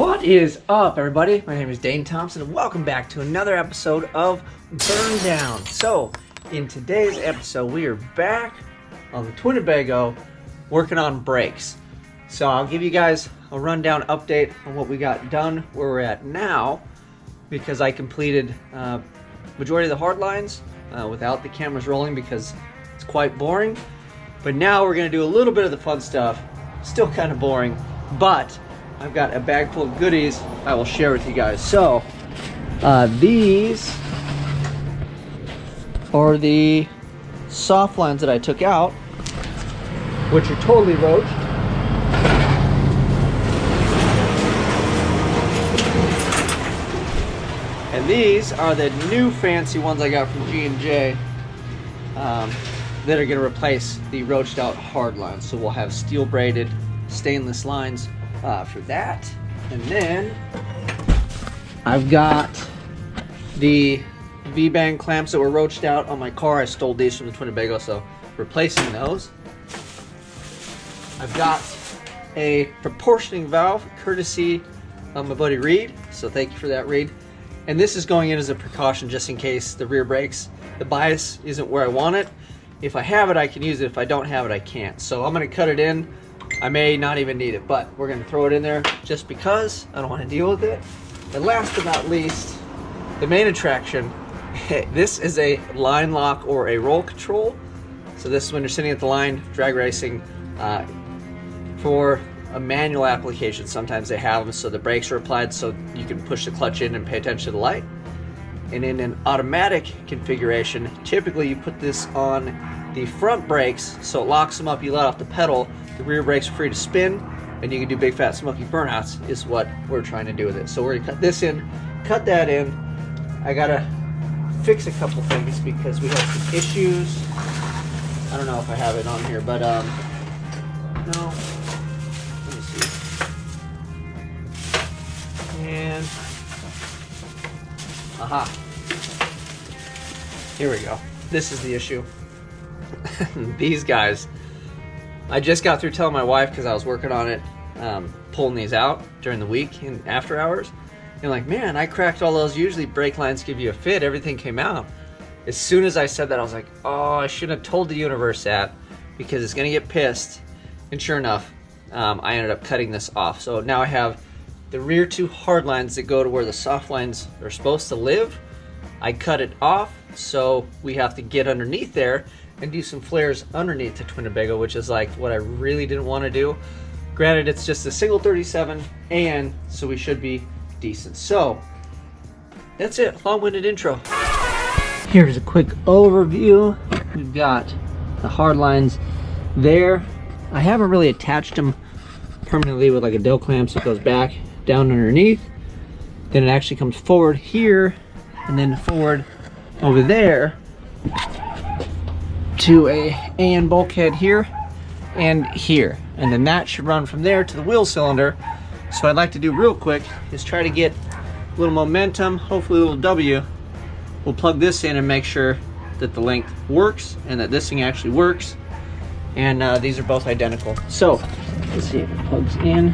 What is up, everybody? My name is Dane Thompson, and welcome back to another episode of BurnDown. So, in today's episode, we are back on the Twinnebago working on brakes. So, I'll give you guys a rundown update on what we got done, where we're at now, because I completed majority of the hard lines without the cameras rolling because it's quite boring. But now we're going to do a little bit of the fun stuff. Still kind of boring, but I've got a bag full of goodies I will share with you guys. So, these are the soft lines that I took out, which are totally roached. And these are the new fancy ones I got from G&J that are going to replace the roached out hard lines. So we'll have steel braided stainless lines for that. And then I've got the V-bang clamps that were roached out on my car. I stole these from the Twinnebago, so replacing those. I've got a proportioning valve courtesy of my buddy Reed, so thank you for that, Reed. And this is going in as a precaution just in case the rear brakes, the bias isn't where I want it. If I have it, I can use it. If I don't have it, I can't. So I'm going to cut it in. I may not even need it, but we're going to throw it in there just because I don't want to deal with it. And last but not least, the main attraction. This is a line lock or a roll control. So this is when you're sitting at the line, drag racing, for a manual application. Sometimes they have them so the brakes are applied so you can push the clutch in and pay attention to the light. And in an automatic configuration, typically you put this on the front brakes so it locks them up, you let off the pedal, the rear brakes are free to spin, and you can do big fat smoky burnouts is what we're trying to do with it. So we're gonna cut this in, cut that in. I gotta fix a couple things because we have some issues. I don't know if I have it on here, but no. Let me see. And aha. Here we go. This is the issue. These guys, I just got through telling my wife because I was working on it, pulling these out during the week in after hours. And like, man, I cracked all those. Usually brake lines give you a fit. Everything came out. As soon as I said that, I was like, oh, I shouldn't have told the universe that because it's going to get pissed. And sure enough, I ended up cutting this off. So now I have the rear two hard lines that go to where the soft lines are supposed to live. I cut it off, so we have to get underneath there and do some flares underneath the Twinnebago, which is like what I really didn't want to do. Granted, it's just a single 37 AN, so we should be decent. So that's it, long-winded intro. Here's a quick overview. We've got the hard lines there. I haven't really attached them permanently with like a dill clamp, so it goes back down underneath. Then it actually comes forward here and then forward over there to a AN bulkhead here and here, and then that should run from there to the wheel cylinder. So what I'd like to do real quick is try to get a little momentum, hopefully a little W. We'll plug this in and make sure that the length works and that this thing actually works, and these are both identical. So let's see if it plugs in.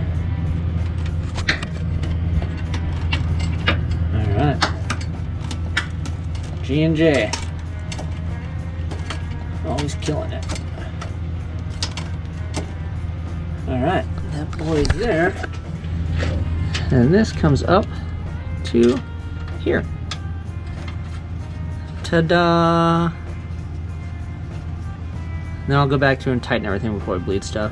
All right, G&J. Always killing it. All right, that boy's there. And this comes up to here. Ta-da! Then I'll go back to and tighten everything before I bleed stuff.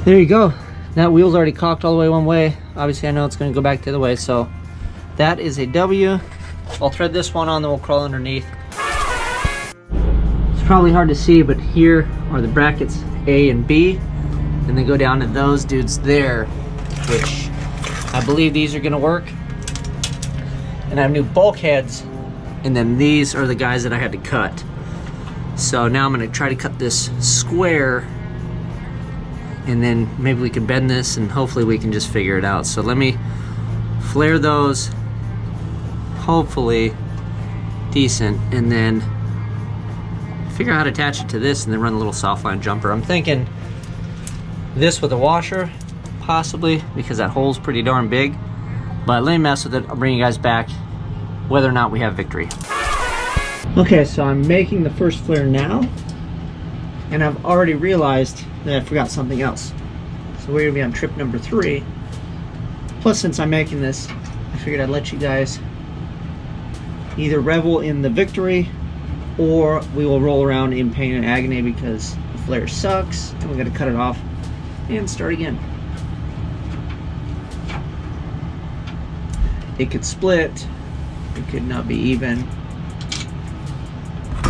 There you go. That wheel's already cocked all the way one way. Obviously I know it's gonna go back the other way, so that is a W. I'll thread this one on, then we'll crawl underneath. It's probably hard to see, but here are the brackets A and B, and they go down to those dudes there, which I believe these are gonna work. And I have new bulkheads, and then these are the guys that I had to cut. So now I'm gonna try to cut this square, and then maybe we can bend this and hopefully we can just figure it out. So let me flare those, hopefully decent, and then figure out how to attach it to this and then run a little soft line jumper. I'm thinking this with a washer possibly, because that hole's pretty darn big. But let me mess with it. I'll bring you guys back whether or not we have victory. Okay, so I'm making the first flare now, and I've already realized that I forgot something else. So we're gonna be on trip number 3. Plus, since I'm making this, I figured I'd let you guys either revel in the victory, or we will roll around in pain and agony because the flare sucks, and we gotta cut it off and start again. It could split, it could not be even.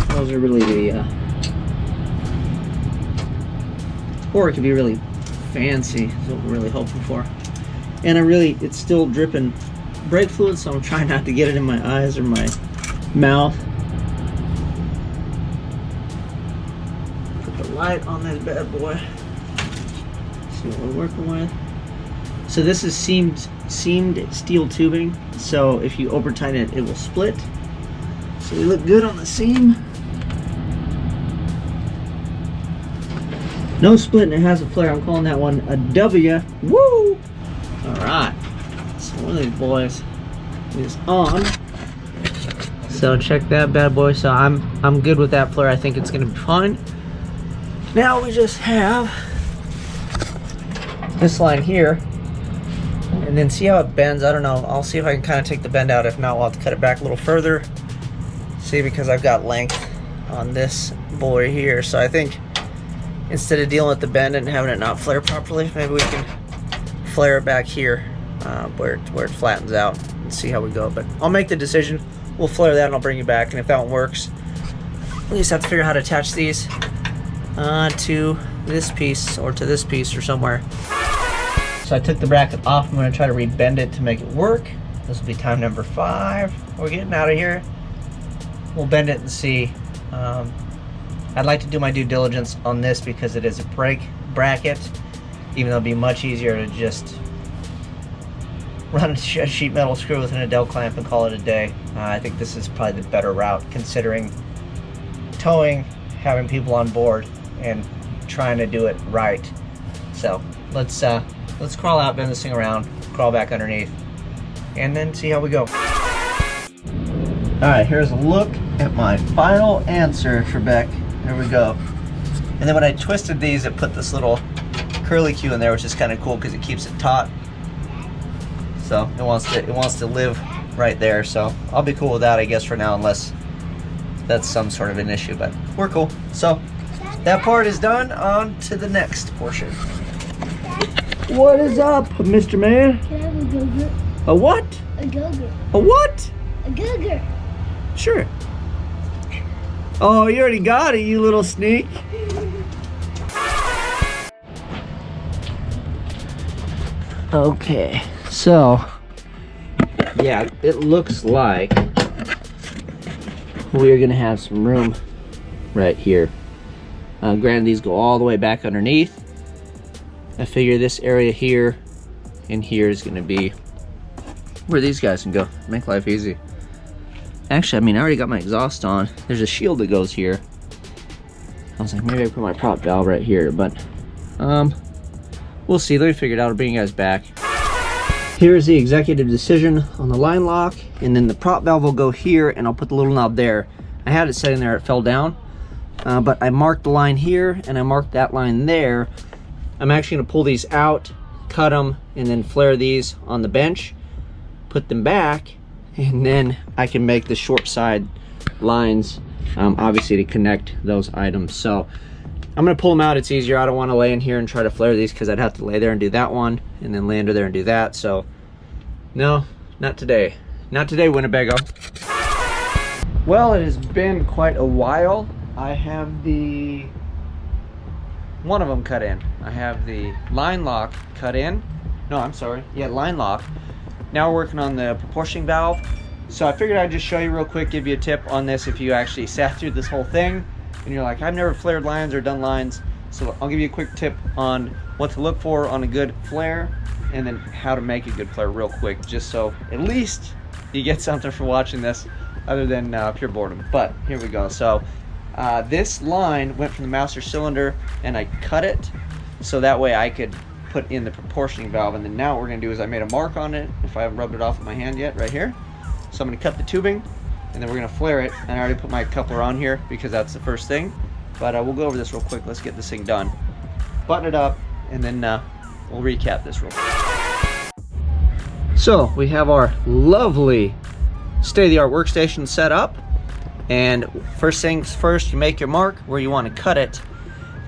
Those are really the, or it could be really fancy, is what we're really hoping for. And it's still dripping brake fluid, so I'm trying not to get it in my eyes or my mouth. Put the light on this bad boy. See what we're working with. So this is seamed steel tubing, so if you over tighten it, it will split. So we look good on the seam. No split, and it has a flare. I'm calling that one a W. Woo! Alright. So one of these boys is on. So check that bad boy. So I'm good with that flare. I think it's gonna be fine. Now we just have this line here. And then see how it bends. I don't know. I'll see if I can kind of take the bend out. If not, we'll have to cut it back a little further. See, because I've got length on this boy here. So I think instead of dealing with the bend and having it not flare properly, maybe we can flare it back here where it flattens out and see how we go. But I'll make the decision. We'll flare that and I'll bring you back. And if that one works, we just have to figure out how to attach these to this piece or to this piece or somewhere. So I took the bracket off. I'm going to try to rebend it to make it work. This will be time number 5. We're getting out of here. We'll bend it and see. I'd like to do my due diligence on this because it is a brake bracket, even though it'd be much easier to just run a sheet metal screw with an Adele clamp and call it a day. I think this is probably the better route, considering towing, having people on board, and trying to do it right. So let's crawl out, bend this thing around, crawl back underneath, and then see how we go. Alright, here's a look at my final answer, Trebek. There we go. And then when I twisted these, it put this little curly Q in there, which is kind of cool because it keeps it taut. So it wants to live right there. So I'll be cool with that, I guess, for now, unless that's some sort of an issue. But we're cool. So that part is done. On to the next portion. What is up, Mr. Man? Can I have a go-gurt? A what? A go-gurt. A what? A go-gurt. Sure. Oh, you already got it, you little sneak. Okay, so yeah, it looks like we're gonna have some room right here. Granted, these go all the way back underneath. I figure this area here and here is gonna be where these guys can go. Make life easy. Actually, I mean, I already got my exhaust on. There's a shield that goes here. I was like, maybe I put my prop valve right here, but we'll see. Let me figure it out. I'll bring you guys back. Here's the executive decision on the line lock, and then the prop valve will go here, and I'll put the little knob there. I had it sitting there, it fell down, but I marked the line here, and I marked that line there. I'm actually gonna pull these out, cut them, and then flare these on the bench, put them back, and then I can make the short side lines, obviously, to connect those items. So I'm gonna pull them out. It's easier. I don't want to lay in here and try to flare these because I'd have to lay there and do that one, and then lay under there and do that. So no, not today. Not today, Winnebago. Well, it has been quite a while. I have one of them cut in. I have the line lock cut in. No, I'm sorry. Yeah, line lock. Now we're working on the proportioning valve. So I figured I'd just show you real quick, give you a tip on this if you actually sat through this whole thing and you're like, I've never flared lines or done lines. So I'll give you a quick tip on what to look for on a good flare, and then how to make a good flare real quick, just so at least you get something for watching this other than pure boredom. But here we go. So this line went from the master cylinder, and I cut it so that way I could put in the proportioning valve. And then now what we're gonna do is I made a mark on it, if I haven't rubbed it off with my hand yet, right here. So I'm gonna cut the tubing, and then we're gonna flare it. And I already put my coupler on here because that's the first thing. But we'll go over this real quick. Let's get this thing done. Button it up, and then we'll recap this real quick. So we have our lovely state-of-the-art workstation set up. And first things first, you make your mark where you want to cut it.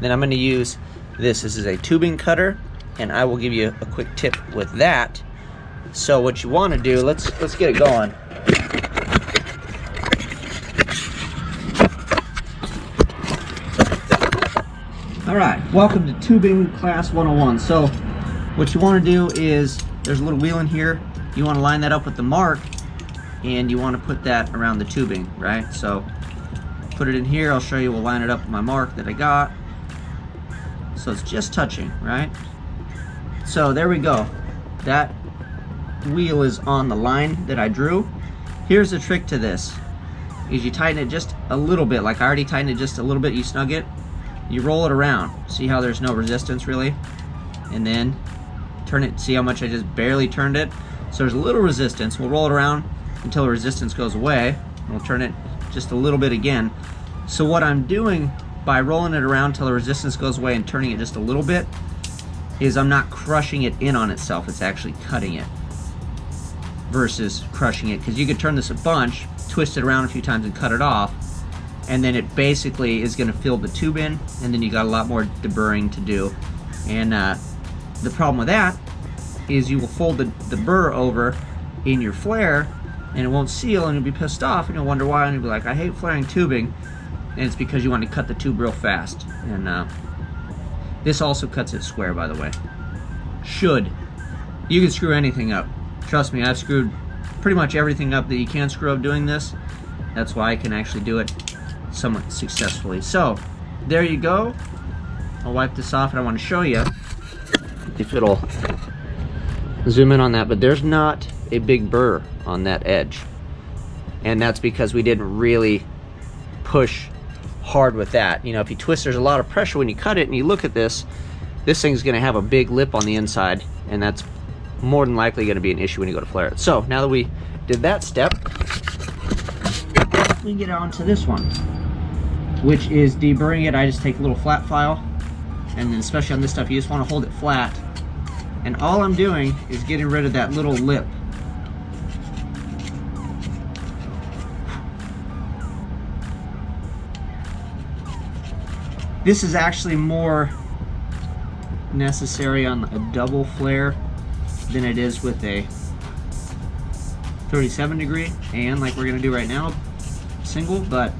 Then I'm going to use this. This is a tubing cutter, and I will give you a quick tip with that. So what you want to do, let's get it going. All right, welcome to Tubing Class 101. So what you want to do is, there's a little wheel in here. You want to line that up with the mark, and you want to put that around the tubing, right? So put it in here. I'll show you. We'll line it up with my mark that I got. So it's just touching, right? So there we go. That wheel is on the line that I drew. Here's the trick to this, is you tighten it just a little bit. Like I already tightened it just a little bit. You snug it. You roll it around. See how there's no resistance really? And then turn it. See how much I just barely turned it? So there's a little resistance. We'll roll it around until the resistance goes away. We'll turn it just a little bit again. So what I'm doing by rolling it around until the resistance goes away and turning it just a little bit is I'm not crushing it in on itself. It's actually cutting it versus crushing it, because you could turn this a bunch, twist it around a few times and cut it off, and then it basically is going to fill the tube in, and then you got a lot more deburring to do. And the problem with that is you will fold the burr over in your flare, and it won't seal, and you'll be pissed off, and you'll wonder why, and you'll be like, I hate flaring tubing. And it's because you want to cut the tube real fast. And this also cuts it square, by the way. Should. You can screw anything up. Trust me, I've screwed pretty much everything up that you can screw up doing this. That's why I can actually do it somewhat successfully. So there you go. I'll wipe this off, and I want to show you if it'll zoom in on that. But there's not a big burr on that edge, and that's because we didn't really push hard with that. You know, if you twist, there's a lot of pressure when you cut it, and you look at this thing's going to have a big lip on the inside, and that's more than likely going to be an issue when you go to flare it. So now that we did that step, we get on to this one, which is deburring it. I just take a little flat file, and then especially on this stuff, you just want to hold it flat, and all I'm doing is getting rid of that little lip. This is actually more necessary on a double flare than it is with a 37 degree, and like we're gonna do right now, single, but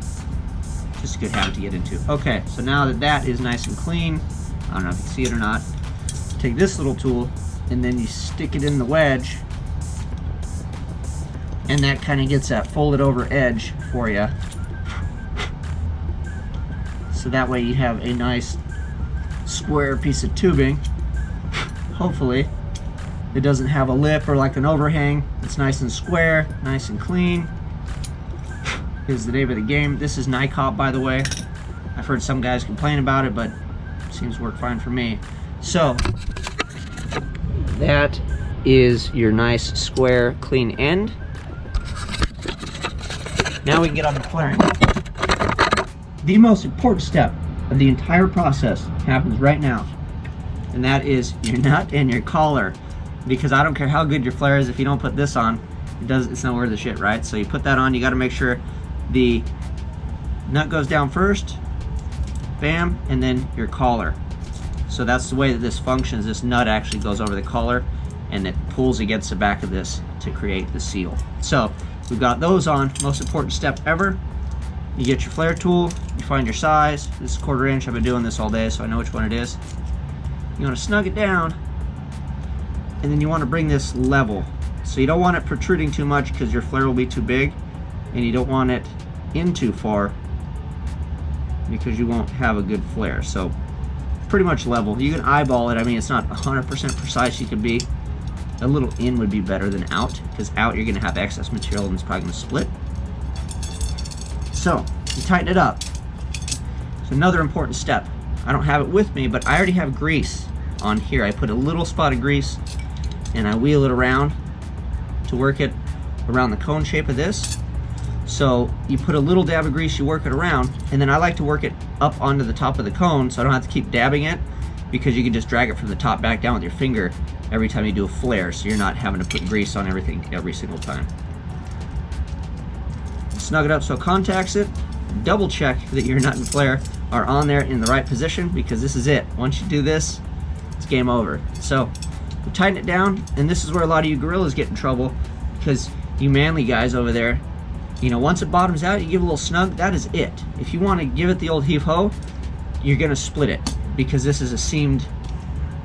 just a good habit to get into. Okay, so now that that is nice and clean, I don't know if you can see it or not, take this little tool and then you stick it in the wedge, and that kind of gets that folded over edge for you. So that way you have a nice square piece of tubing. Hopefully it doesn't have a lip or like an overhang. It's nice and square, nice and clean. Is the name of the game. This is NICOP, by the way. I've heard some guys complain about it, but it seems to work fine for me. So that is your nice square clean end. Now we can get on the flaring. The most important step of the entire process happens right now, and that is your nut and your collar. Because I don't care how good your flare is, if you don't put this on, it's not worth the shit, right? So you put that on, you got to make sure the nut goes down first, bam, and then your collar. So that's the way that this functions. This nut actually goes over the collar, and it pulls against the back of this to create the seal. So we've got those on. Most important step ever. You get your flare tool, you find your size. This is 1/4 inch. I've been doing this all day, so I know which one it is. You want to snug it down, and then you want to bring this level. So you don't want it protruding too much because your flare will be too big, and you don't want it in too far because you won't have a good flare. So pretty much level. You can eyeball it. I mean, it's not 100% precise. You could be a little in would be better than out, because out you're going to have excess material and it's probably going to split. So you tighten it up. It's another important step. I don't have it with me, but I already have grease on here. I put a little spot of grease and I wheel it around to work it around the cone shape of this. So you put a little dab of grease, you work it around, and then I like to work it up onto the top of the cone so I don't have to keep dabbing it, because you can just drag it from the top back down with your finger every time you do a flare, so you're not having to put grease on everything every single time. Snug it up so it contacts it. Double check that your nut and flare are on there in the right position, because this is it. Once you do this, it's game over. So you tighten it down, and this is where a lot of you gorillas get in trouble, because you manly guys over there, you know, once it bottoms out, you give a little snug, that is it. If you want to give it the old heave-ho, you're going to split it, because this is a seamed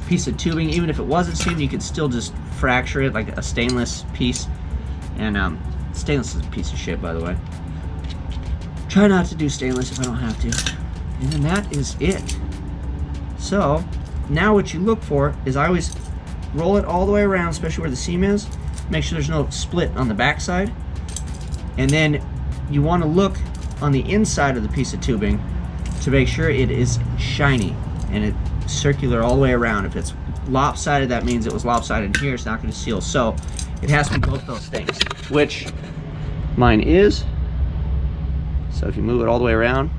piece of tubing. Even if it wasn't seamed, you could still just fracture it like a stainless piece. And stainless is a piece of shit, by the way. Try not to do stainless if I don't have to. And then that is it. So now what you look for is, I always roll it all the way around, especially where the seam is. Make sure there's no split on the back side. And then you want to look on the inside of the piece of tubing to make sure it is shiny and it's circular all the way around. If it's lopsided, that means it was lopsided here, it's not going to seal. So it has to be both those things, which mine is. So if you move it all the way around,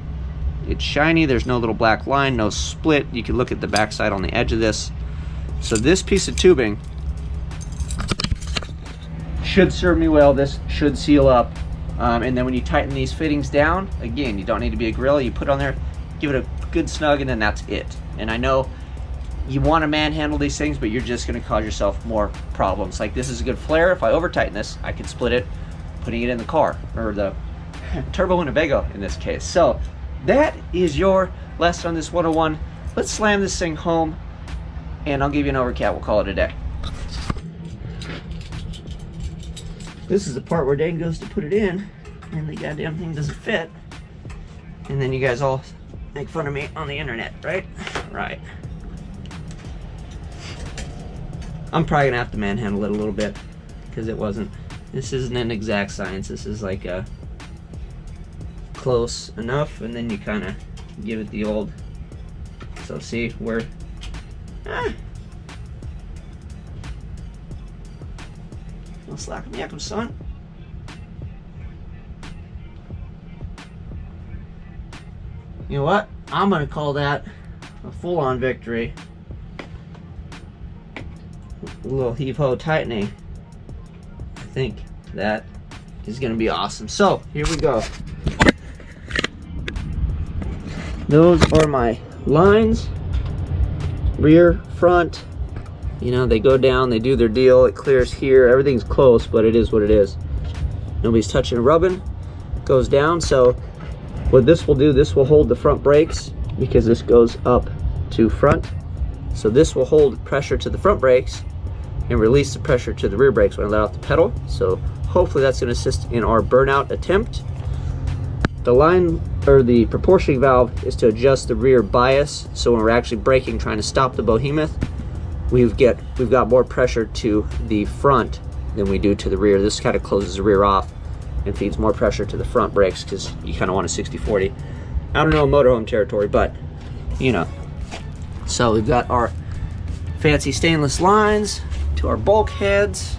it's shiny, there's no little black line, no split. You can look at the back side on the edge of this. So this piece of tubing should serve me well. This should seal up. And then when you tighten these fittings down, again, you don't need to be a gorilla. You put it on there, give it a good snug, and then that's it. And I know you want to manhandle these things, but you're just going to cause yourself more problems. Like, this is a good flare. If I over tighten this, I can split it, putting it in the car, or the turbo Winnebago in this case. So that is your lesson on this 101. Let's slam this thing home, and I'll give you an overcat. We'll call it a day. This is the part where Dane goes to put it in, and the goddamn thing doesn't fit. And then you guys all make fun of me on the internet, right? Right. I'm probably gonna have to manhandle it a little bit, because this isn't an exact science. This is like a close enough, and then you kind of give it the old, so see where, don't slack me up, son. You know what? I'm gonna call that a full-on victory. A little heave-ho tightening. I think that is gonna be awesome. So here we go. Those are my lines. Rear, front. You know, they go down, they do their deal, it clears here, everything's close, but it is what it is. Nobody's touching or rubbing, goes down. So what this will do, this will hold the front brakes, because this goes up to front. So this will hold pressure to the front brakes and release the pressure to the rear brakes when I let off the pedal. So hopefully that's gonna assist in our burnout attempt. The line, or the proportioning valve, is to adjust the rear bias, so when we're actually braking, trying to stop the behemoth, we've got more pressure to the front than we do to the rear. This kind of closes the rear off and feeds more pressure to the front brakes, because you kind of want a 60-40. I don't know, motorhome territory, but you know. So we've got our fancy stainless lines to our bulkheads.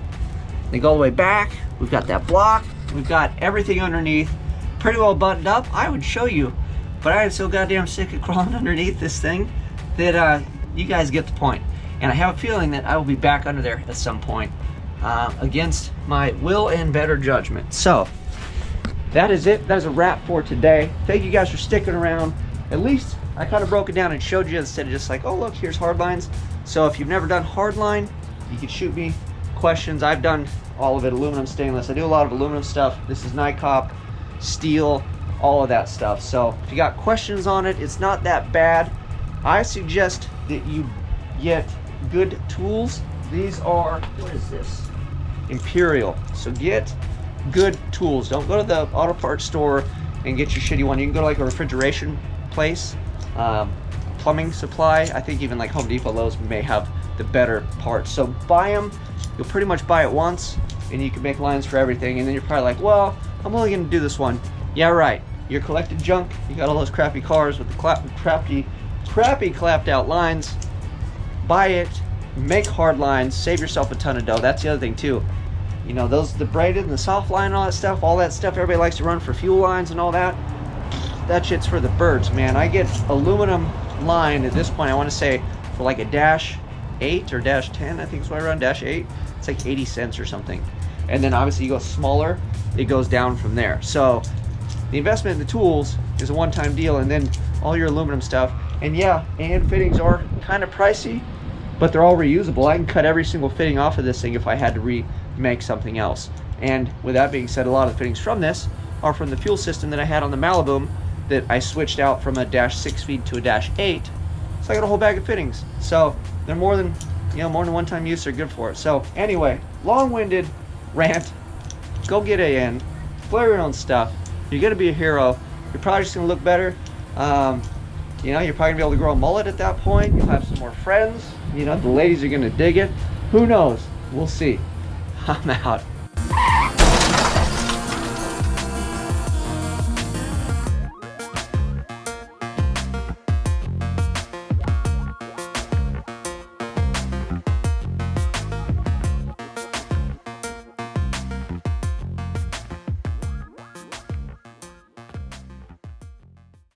They go all the way back. We've got that block. We've got everything underneath pretty well buttoned up. I would show you, but I am so goddamn sick of crawling underneath this thing that you guys get the point. And I have a feeling that I will be back under there at some point, against my will and better judgment. So that is it. That is a wrap for today. Thank you guys for sticking around. At least I kind of broke it down and showed you, instead of just like, oh look, here's hard lines. So if you've never done hardline, you can shoot me questions. I've done all of it, aluminum, stainless. I do a lot of aluminum stuff. This is NICOP, steel, all of that stuff. So if you got questions on it, it's not that bad. I suggest that you get good tools. These are, what is this? Imperial. So get good tools. Don't go to the auto parts store and get your shitty one. You can go to like a refrigeration place, plumbing supply. I think even like Home Depot, Lowe's may have the better parts. So buy them. You'll pretty much buy it once, and you can make lines for everything. And then you're probably like, well, I'm only going to do this one. Yeah, right. You're collecting junk. You got all those crappy cars with the crappy clapped out lines. buy it, make hard lines, save yourself a ton of dough. That's the other thing too. You know, the braided and the soft line and all that stuff everybody likes to run for fuel lines and all that. That shit's for the birds, man. I get aluminum line at this point, I want to say for like a -8 or -10, I think is what I run, -8. It's like 80 cents or something. And then obviously you go smaller, it goes down from there. So the investment in the tools is a one-time deal, and then all your aluminum stuff. And yeah, and fittings are kind of pricey, but they're all reusable. I can cut every single fitting off of this thing if I had to remake something else. And with that being said, a lot of the fittings from this are from the fuel system that I had on the Malibu that I switched out from a -6 feed to a -8. So I got a whole bag of fittings. So they're more than one-time use. They're good for it. So anyway, long-winded rant. Go get in, flare your own stuff. You're gonna be a hero. Your project's gonna look better. You're probably gonna be able to grow a mullet at that point. You'll have some more friends. The ladies are gonna dig it. Who knows? We'll see. I'm out.